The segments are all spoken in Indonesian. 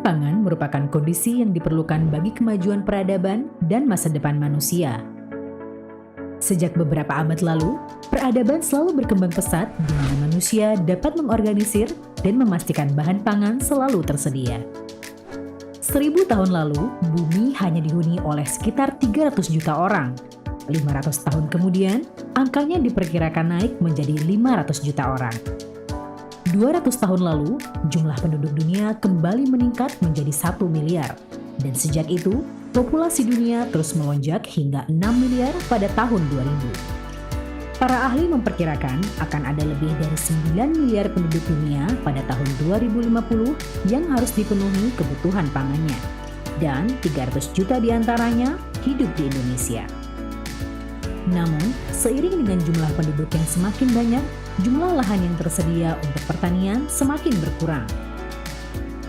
pangan merupakan kondisi yang diperlukan bagi kemajuan peradaban dan masa depan manusia. Sejak beberapa abad lalu, peradaban selalu berkembang pesat di mana manusia dapat mengorganisir dan memastikan bahan pangan selalu tersedia. 1000 tahun lalu, bumi hanya dihuni oleh sekitar 300 juta orang. 500 tahun kemudian, angkanya diperkirakan naik menjadi 500 juta orang. 200 tahun lalu, jumlah penduduk dunia kembali meningkat menjadi 1 miliar. Dan sejak itu, populasi dunia terus melonjak hingga 6 miliar pada tahun 2000. Para ahli memperkirakan akan ada lebih dari 9 miliar penduduk dunia pada tahun 2050 yang harus dipenuhi kebutuhan pangannya. Dan 300 juta diantaranya hidup di Indonesia. Namun, seiring dengan jumlah penduduk yang semakin banyak, jumlah lahan yang tersedia untuk pertanian semakin berkurang.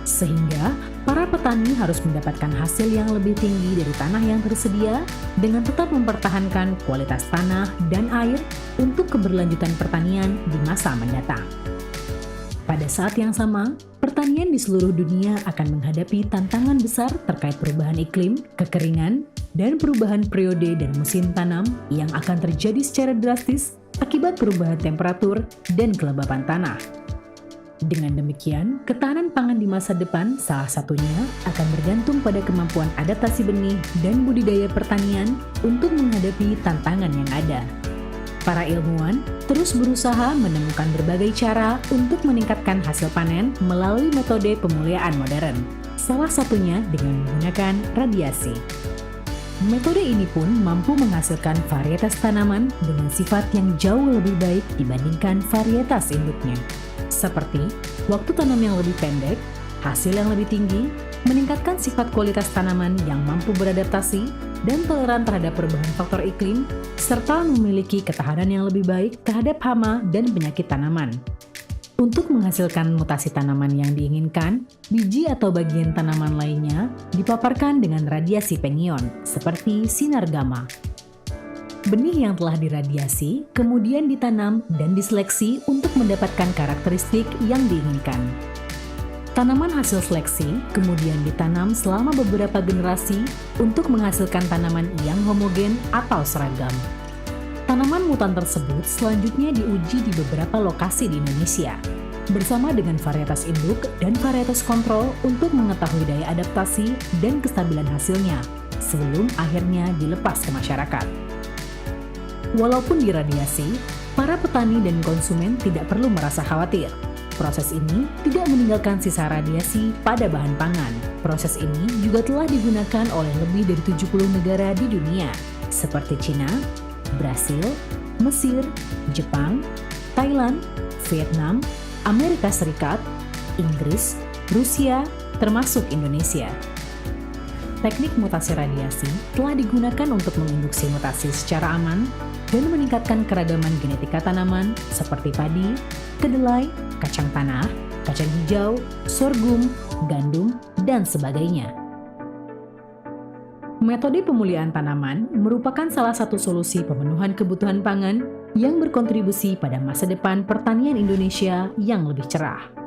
Sehingga, para petani harus mendapatkan hasil yang lebih tinggi dari tanah yang tersedia dengan tetap mempertahankan kualitas tanah dan air untuk keberlanjutan pertanian di masa mendatang. Pada saat yang sama, pertanian di seluruh dunia akan menghadapi tantangan besar terkait perubahan iklim, kekeringan, dan perubahan periode dan musim tanam yang akan terjadi secara drastis akibat perubahan temperatur dan kelembapan tanah. Dengan demikian, ketahanan pangan di masa depan salah satunya akan bergantung pada kemampuan adaptasi benih dan budidaya pertanian untuk menghadapi tantangan yang ada. Para ilmuwan terus berusaha menemukan berbagai cara untuk meningkatkan hasil panen melalui metode pemuliaan modern, salah satunya dengan menggunakan radiasi. Metode ini pun mampu menghasilkan varietas tanaman dengan sifat yang jauh lebih baik dibandingkan varietas induknya. Seperti waktu tanam yang lebih pendek, hasil yang lebih tinggi, meningkatkan sifat kualitas tanaman yang mampu beradaptasi dan toleran terhadap perubahan faktor iklim, serta memiliki ketahanan yang lebih baik terhadap hama dan penyakit tanaman. Untuk menghasilkan mutasi tanaman yang diinginkan, biji atau bagian tanaman lainnya dipaparkan dengan radiasi penion, seperti sinar gamma. Benih yang telah diradiasi kemudian ditanam dan diseleksi untuk mendapatkan karakteristik yang diinginkan. Tanaman hasil seleksi kemudian ditanam selama beberapa generasi untuk menghasilkan tanaman yang homogen atau seragam. Tanaman mutan tersebut selanjutnya diuji di beberapa lokasi di Indonesia, bersama dengan varietas induk dan varietas kontrol untuk mengetahui daya adaptasi dan kestabilan hasilnya, sebelum akhirnya dilepas ke masyarakat. Walaupun diradiasi, para petani dan konsumen tidak perlu merasa khawatir. Proses ini tidak meninggalkan sisa radiasi pada bahan pangan. Proses ini juga telah digunakan oleh lebih dari 70 negara di dunia, seperti Cina, Brasil, Mesir, Jepang, Thailand, Vietnam, Amerika Serikat, Inggris, Rusia, termasuk Indonesia. Teknik mutasi radiasi telah digunakan untuk menginduksi mutasi secara aman dan meningkatkan keragaman genetika tanaman seperti padi, kedelai, kacang tanah, kacang hijau, sorghum, gandum, dan sebagainya. Metode pemulihan tanaman merupakan salah satu solusi pemenuhan kebutuhan pangan yang berkontribusi pada masa depan pertanian Indonesia yang lebih cerah.